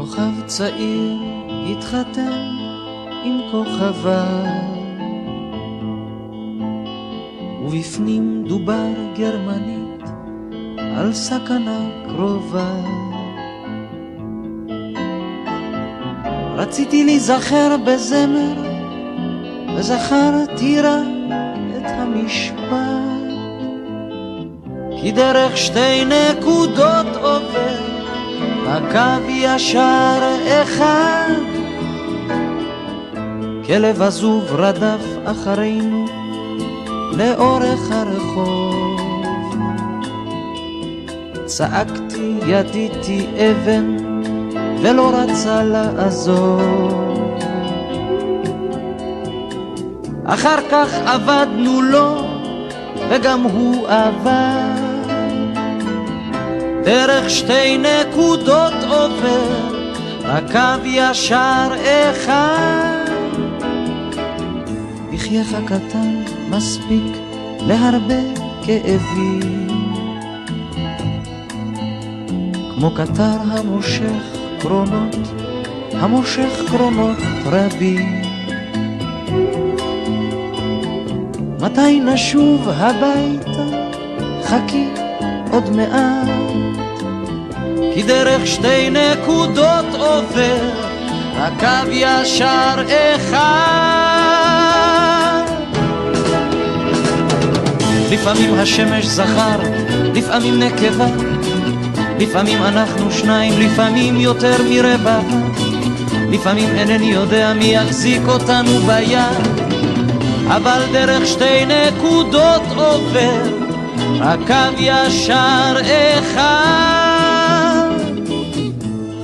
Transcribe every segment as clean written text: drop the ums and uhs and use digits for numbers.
כוכב צעיר התחתן עם כוכבה, ובפנים דובר גרמנית על סכנה קרובה. רציתי להיזכר בזמר, וזכרתי רק את המשפט, כי דרך שתי נקודות עובר הקו ישר אחד. כלב עזוב רדף אחרינו לאורך הרחוב, צעקתי ידיתי אבן ולא רצה לעזוב. אחר כך עבדנו לו וגם הוא עבד, דרך שתי נקודות עובר הקו ישר אחד. יחייך הקטן מספיק להרבה כאבים, כמו קטר המושך קרונות רבים. מתי נשוב הביתה? חכי עוד מעט, כי דרך שתי נקודות עובר הקו ישר אחד. לפעמים השמש זכר, לפעמים נקבה, לפעמים אנחנו שניים, לפעמים יותר מרבע, לפעמים אינני יודע מי יחזיק אותנו ביד, אבל דרך שתי נקודות עובר הקו ישר אחד.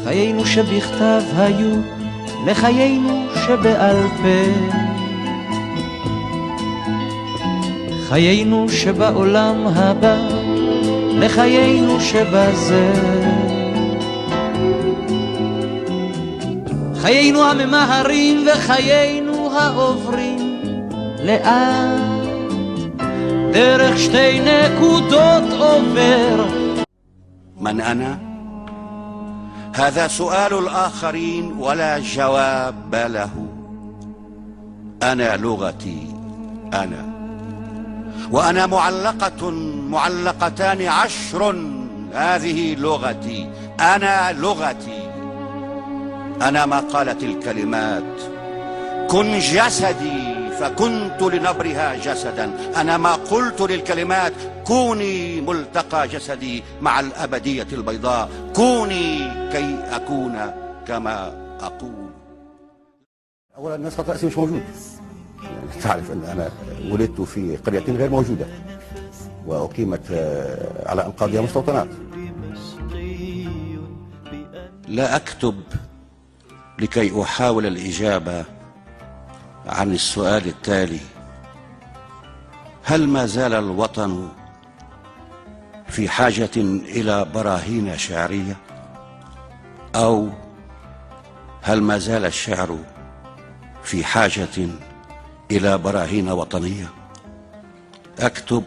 חיינו שבכתב היו לחיינו שבעל פה, חיינו שבעולם הבא לחיינו שבזה, חיינו הממהרים וחיינו העוברים לאט, דרך שתי נקודות עובר. من أنا؟ هذا سؤال الآخرين ولا جواب له. أنا لغتي أنا، وأنا معلقتان 10. هذه لغتي أنا، لغتي أنا. ما قالت الكلمات كن جسدي فكنت لنبرها جسدا. أنا ما قلت للكلمات كوني ملتقى جسدي مع الأبدية البيضاء. كوني كي أكون كما أقول. أولا الناس خط رأسي مش موجود، يعني تعرف أن أنا ولدت في قرية غير موجودة وأقيمت على أنقاضها مستوطنات. لا أكتب لكي أحاول الإجابة عن السؤال التالي: هل ما زال الوطن في حاجة إلى براهين شعرية؟ أو هل ما زال الشعر في حاجة إلى براهين وطنية؟ أكتب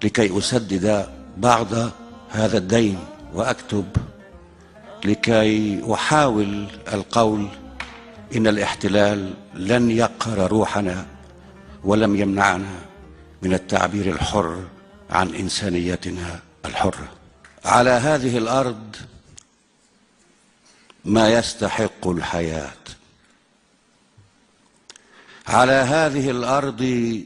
لكي أسدد بعض هذا الدين، وأكتب لكي أحاول القول إن الاحتلال لن يقهر روحنا ولم يمنعنا من التعبير الحر عن إنسانيتنا الحرة. على هذه الأرض ما يستحق الحياة، على هذه الأرض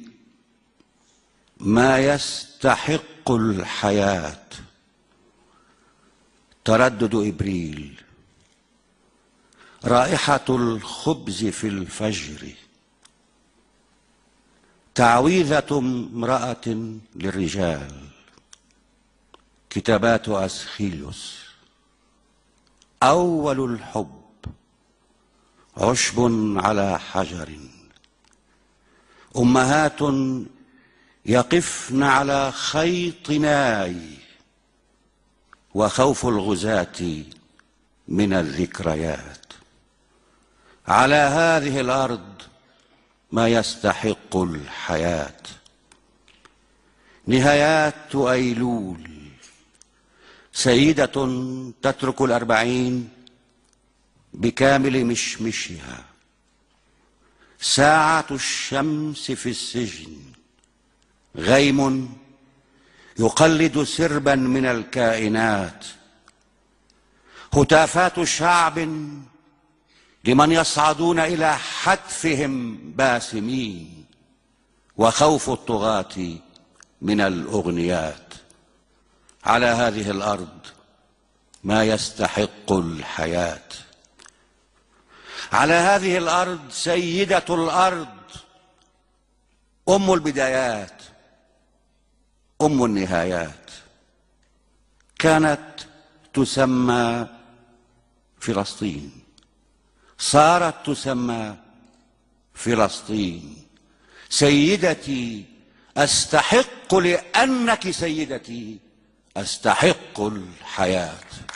ما يستحق الحياة. تردد إبريل، رائحة الخبز في الفجر، تعويذة امرأة للرجال، كتابات أسخيليوس، أول الحب، عشب على حجر، أمهات يقفن على خيط ناي، وخوف الغزاة من الذكريات. على هذه الأرض ما يستحق الحياة. نهايات أيلول، سيدة تترك 40 بكامل مشمشها. ساعة الشمس في السجن، غيم يقلد سربا من الكائنات، هتافات شعب لمن يصعدون إلى حتفهم باسمين، وخوف الطغاة من الأغنيات. على هذه الأرض ما يستحق الحياة. على هذه الأرض سيدة الأرض، أم البدايات، أم النهايات، كانت تسمى فلسطين، صارت تسمى فلسطين. سيدتي أستحق لأنك سيدتي، أستحق الحياة.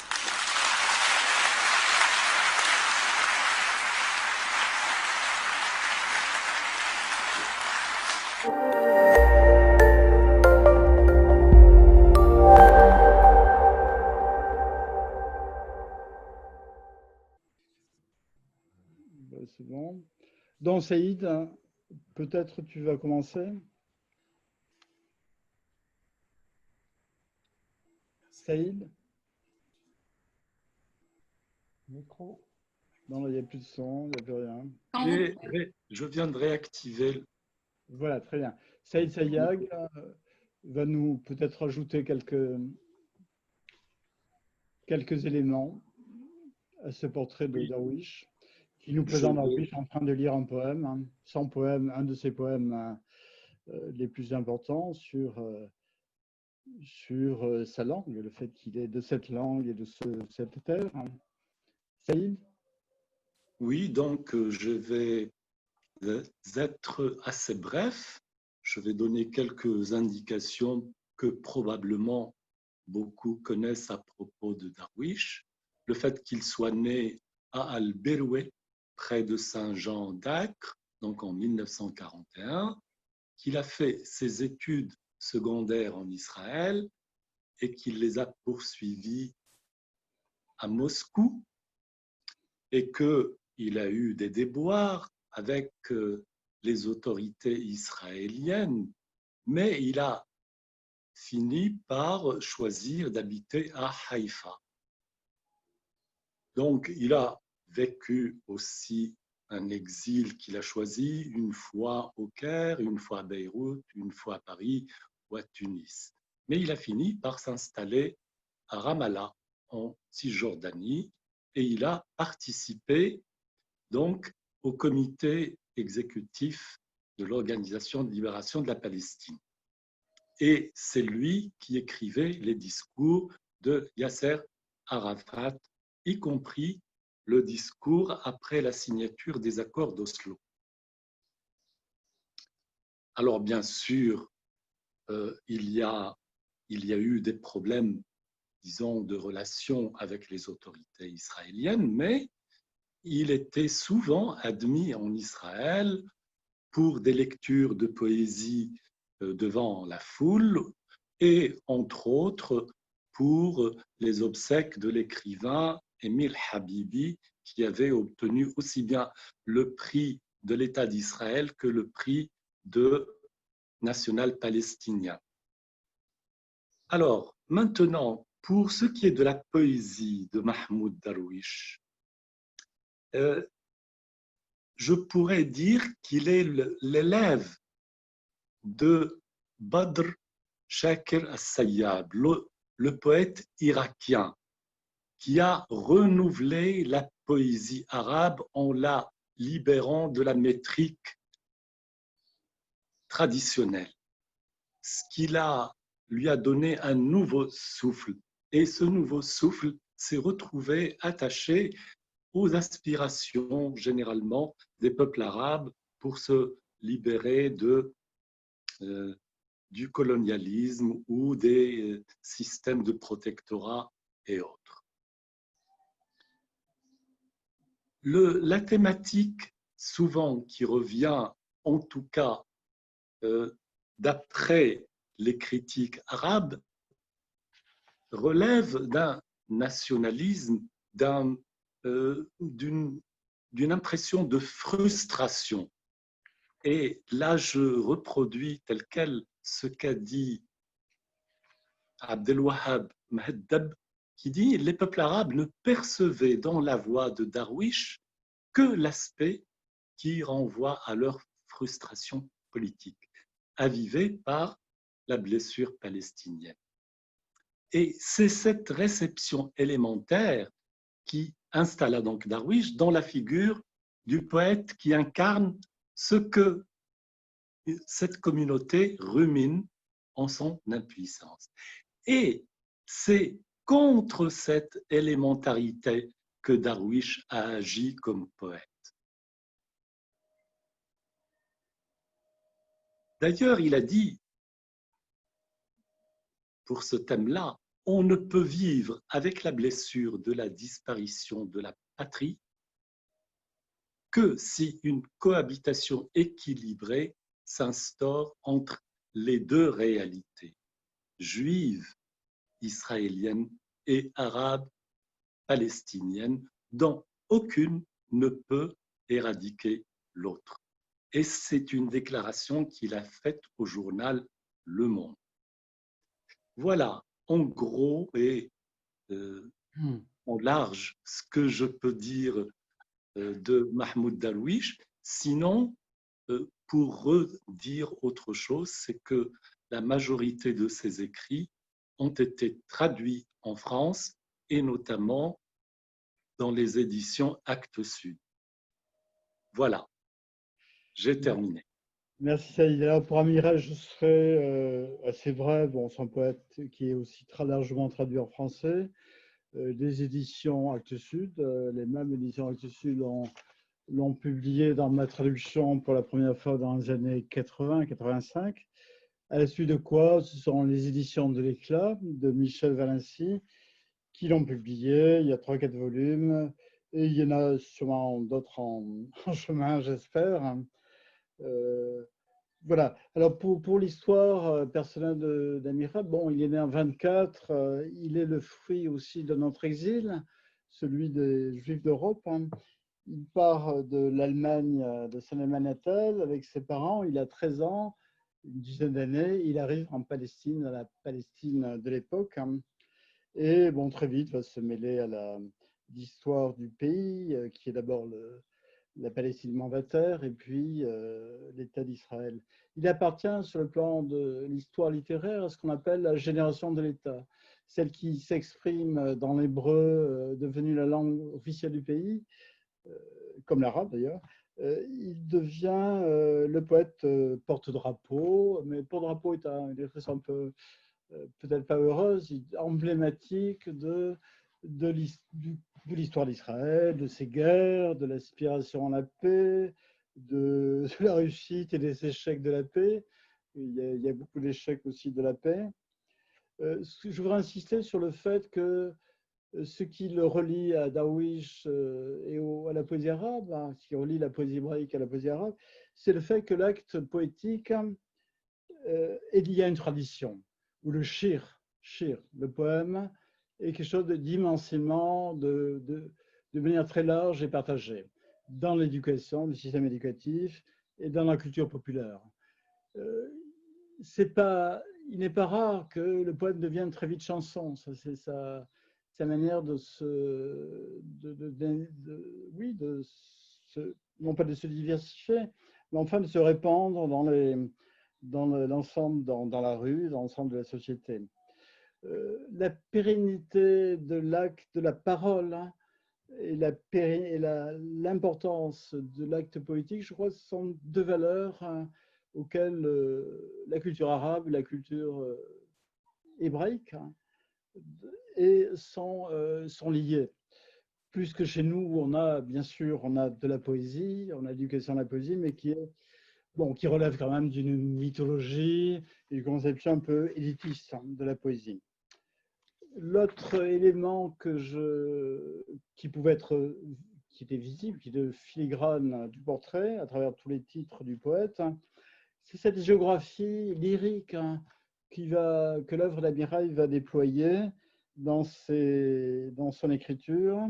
C'est bon. Donc, Saïd, peut-être tu vas commencer. Saïd? Micro? Non, il n'y a plus de son, il n'y a plus rien. Je viens de réactiver. Voilà, très bien. Saïd Sayag va nous peut-être ajouter quelques éléments à ce portrait de Darwish, qui nous présente Darwish en train de lire un poème, son poème, un de ses poèmes les plus importants sur sa langue, le fait qu'il est de cette langue et de cette terre. Saïd? Oui, donc je vais être assez bref. Je vais donner quelques indications que probablement beaucoup connaissent à propos de Darwish. Le fait qu'il soit né à Al-Berouet, près de Saint-Jean d'Acre, donc en 1941, qu'il a fait ses études secondaires en Israël et qu'il les a poursuivies à Moscou, et qu'il a eu des déboires avec les autorités israéliennes, mais il a fini par choisir d'habiter à Haïfa. Donc, il a vécu aussi un exil qu'il a choisi, une fois au Caire, une fois à Beyrouth, une fois à Paris ou à Tunis. Mais il a fini par s'installer à Ramallah, en Cisjordanie, et il a participé donc au comité exécutif de l'Organisation de libération de la Palestine. Et c'est lui qui écrivait les discours de Yasser Arafat, y compris le discours après la signature des accords d'Oslo. Alors bien sûr, il y a eu des problèmes, disons, de relations avec les autorités israéliennes, mais il était souvent admis en Israël pour des lectures de poésie devant la foule et, entre autres, pour les obsèques de l'écrivain Émile Habibi, qui avait obtenu aussi bien le prix de l'État d'Israël que le prix de national palestinien. Alors, maintenant, pour ce qui est de la poésie de Mahmoud Darwish, je pourrais dire qu'il est l'élève de Badr Shakir As-Sayyab, le poète irakien, qui a renouvelé la poésie arabe en la libérant de la métrique traditionnelle. Ce qui lui a donné un nouveau souffle. Et ce nouveau souffle s'est retrouvé attaché aux aspirations généralement des peuples arabes pour se libérer du colonialisme ou des systèmes de protectorat et autres. La thématique souvent qui revient, en tout cas d'après les critiques arabes, relève d'un nationalisme, d'un d'une impression de frustration. Et là, je reproduis tel quel ce qu'a dit Abdelwahab Mahdab, qui dit « Les peuples arabes ne percevaient dans la voix de Darwish que l'aspect qui renvoie à leur frustration politique, avivée par la blessure palestinienne. » Et c'est cette réception élémentaire qui installa donc Darwish dans la figure du poète qui incarne ce que cette communauté rumine en son impuissance. Et c'est contre cette élémentarité que Darwish a agi comme poète. D'ailleurs, il a dit, pour ce thème-là, on ne peut vivre avec la blessure de la disparition de la patrie que si une cohabitation équilibrée s'instaure entre les deux réalités, juive, israélienne et arabe, palestinienne, dont aucune ne peut éradiquer l'autre. Et c'est une déclaration qu'il a faite au journal Le Monde. Voilà, en gros et en large, ce que je peux dire de Mahmoud Darwish. Sinon, pour redire autre chose, c'est que la majorité de ses écrits ont été traduits en France et notamment dans les éditions Actes Sud. Voilà, j'ai terminé. Merci Saïd. Alors pour Amiral, je serai assez bref. Bon, c'est un poète qui est aussi très largement traduit en français. Les éditions Actes Sud, les mêmes éditions Actes Sud l'ont publié dans ma traduction pour la première fois dans les années 80-85. À la suite de quoi, ce sont les éditions de l'Éclat de Michel Valency qui l'ont publié. Il y a 3-4 volumes et il y en a sûrement d'autres en chemin, j'espère. Voilà. Alors pour l'histoire personnelle d'Amiral, bon, il est né en 24, il est le fruit aussi de notre exil, celui des Juifs d'Europe. Il part de l'Allemagne, de son Allemagne natale, avec ses parents. Il a 13 ans, une dizaine d'années. Il arrive en Palestine, à la Palestine de l'époque. Et bon, très vite, va se mêler à l'histoire du pays, qui est d'abord la Palestine mandataire et puis l'État d'Israël. Il appartient sur le plan de l'histoire littéraire à ce qu'on appelle la génération de l'État, celle qui s'exprime dans l'hébreu, devenu la langue officielle du pays, comme l'arabe d'ailleurs. Il devient le poète porte-drapeau, mais porte-drapeau est une expression un peu peut-être pas heureuse, emblématique de l'histoire d'Israël, de ses guerres, de l'aspiration à la paix, de la réussite et des échecs de la paix. Il y a beaucoup d'échecs aussi de la paix. Je voudrais insister sur le fait que ce qui le relie à Darwish et à la poésie arabe, ce qui relie la poésie hébraïque à la poésie arabe, c'est le fait que l'acte poétique est lié à une tradition, où le shir, le poème, est quelque chose d'immensément, de manière très large et partagée, dans l'éducation, le système éducatif et dans la culture populaire. Il n'est pas rare que le poème devienne très vite chanson. C'est sa manière non pas de se diversifier, mais enfin de se répandre dans l'ensemble, dans la rue, dans l'ensemble de la société. La pérennité de l'acte, de la parole, et l'importance de l'acte poétique, je crois que ce sont deux valeurs auxquelles la culture arabe et la culture hébraïque sont liées. Plus que chez nous, où on a de la poésie, on a l'éducation à la poésie, mais qui relève quand même d'une mythologie et d'une conception un peu élitiste de la poésie. L'autre élément qui était visible, qui est de filigrane du portrait, à travers tous les titres du poète, c'est cette géographie lyrique que l'œuvre d'Amiral va déployer dans son écriture.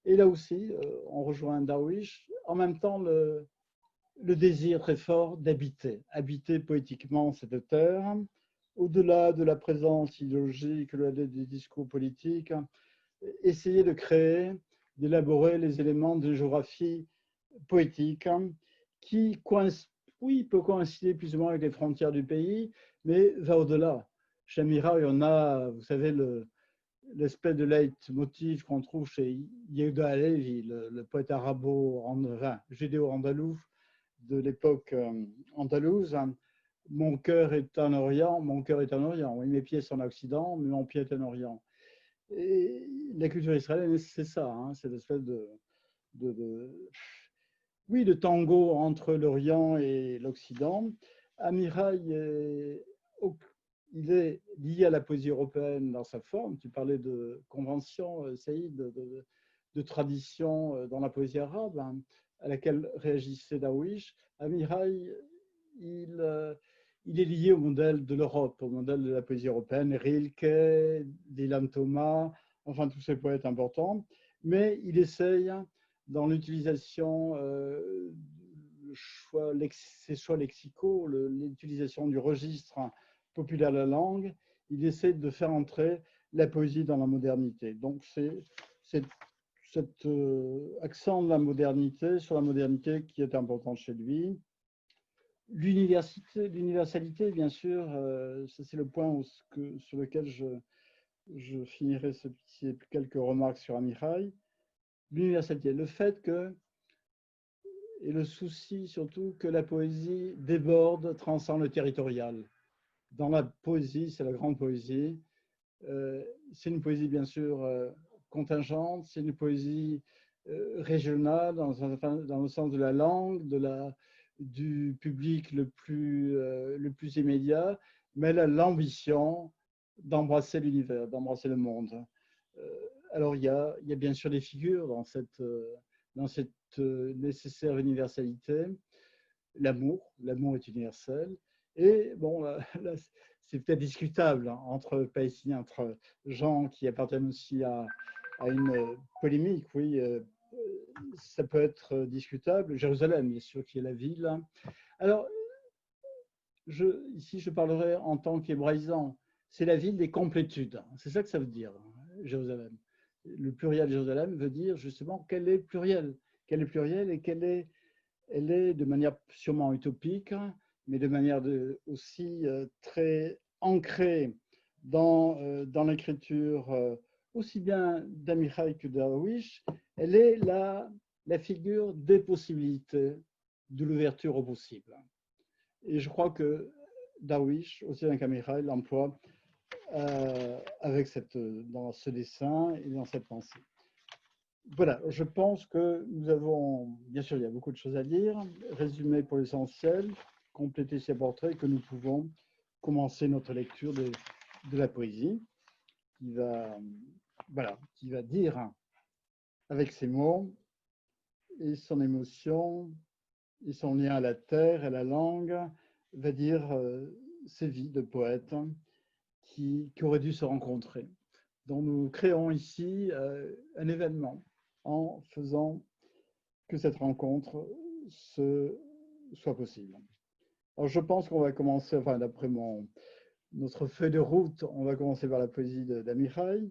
Et là aussi, on rejoint Darwish, en même temps le désir très fort d'habiter, habiter poétiquement cette terre, au-delà de la présence idéologique, au-delà des discours politiques, essayer de créer, d'élaborer les éléments de géographie poétique qui oui, peut coïncider plus ou moins avec les frontières du pays, mais va au-delà. Chez Mirail, on a, vous savez, l'espèce de leitmotiv qu'on trouve chez Yehuda Halevi, le poète judéo-andalou de l'époque andalouse. Mon cœur est en Orient, mon cœur est en Orient. Oui, mes pieds sont en Occident, mais mon pied est en Orient. Et la culture israélienne, c'est ça, hein, c'est l'espèce oui, de tango entre l'Orient et l'Occident. Amirail, il est lié à la poésie européenne dans sa forme. Tu parlais de convention, Saïd, de tradition dans la poésie arabe, hein, à laquelle réagissait Darwish. Amirail, il est lié au modèle de l'Europe, au modèle de la poésie européenne, Rilke, Dylan Thomas, enfin tous ces poètes importants, mais il essaye dans l'utilisation ses choix lexicaux, l'utilisation du registre populaire de la langue, il essaie de faire entrer la poésie dans la modernité. Donc c'est cet accent de la modernité, sur la modernité qui est important chez lui. L'universalité, bien sûr, c'est le point sur lequel je finirai ces quelques remarques sur Amirail. L'universalité, le fait que, et le souci surtout que la poésie déborde, transcende le territorial. Dans la poésie, c'est la grande poésie, c'est une poésie bien sûr contingente, c'est une poésie régionale dans le sens de la langue, du public le plus immédiat, mais elle a l'ambition d'embrasser l'univers, d'embrasser le monde. Alors il y a bien sûr des figures dans cette nécessaire universalité. L'amour est universel. Et bon, là, c'est peut-être discutable hein, entre Palestiniens, entre gens qui appartiennent aussi à une polémique, oui, ça peut être discutable. Jérusalem, bien sûr, qui est la ville. Alors, ici, je parlerai en tant qu'hébraïsant. C'est la ville des complétudes. C'est ça que ça veut dire, Jérusalem. Le pluriel de Jérusalem veut dire justement qu'elle est plurielle. Qu'elle est plurielle et elle est de manière sûrement utopique, mais de manière aussi très ancrée dans l'écriture aussi bien d'Amichai que de Darwish. Elle est la figure des possibilités, de l'ouverture au possible. Et je crois que Darwish, aussi bien qu'Amichai, l'emploie dans ce dessin et dans cette pensée. Voilà, je pense que nous avons, bien sûr, il y a beaucoup de choses à dire, résumé pour l'essentiel, compléter ces portraits, que nous pouvons commencer notre lecture de la poésie, qui va dire avec ses mots et son émotion et son lien à la terre et à la langue, va dire ces vies de poètes qui auraient dû se rencontrer. Donc nous créons ici un événement en faisant que cette rencontre soit possible. Alors je pense qu'on va commencer, enfin d'après notre feuille de route, on va commencer par la poésie d'Amichai.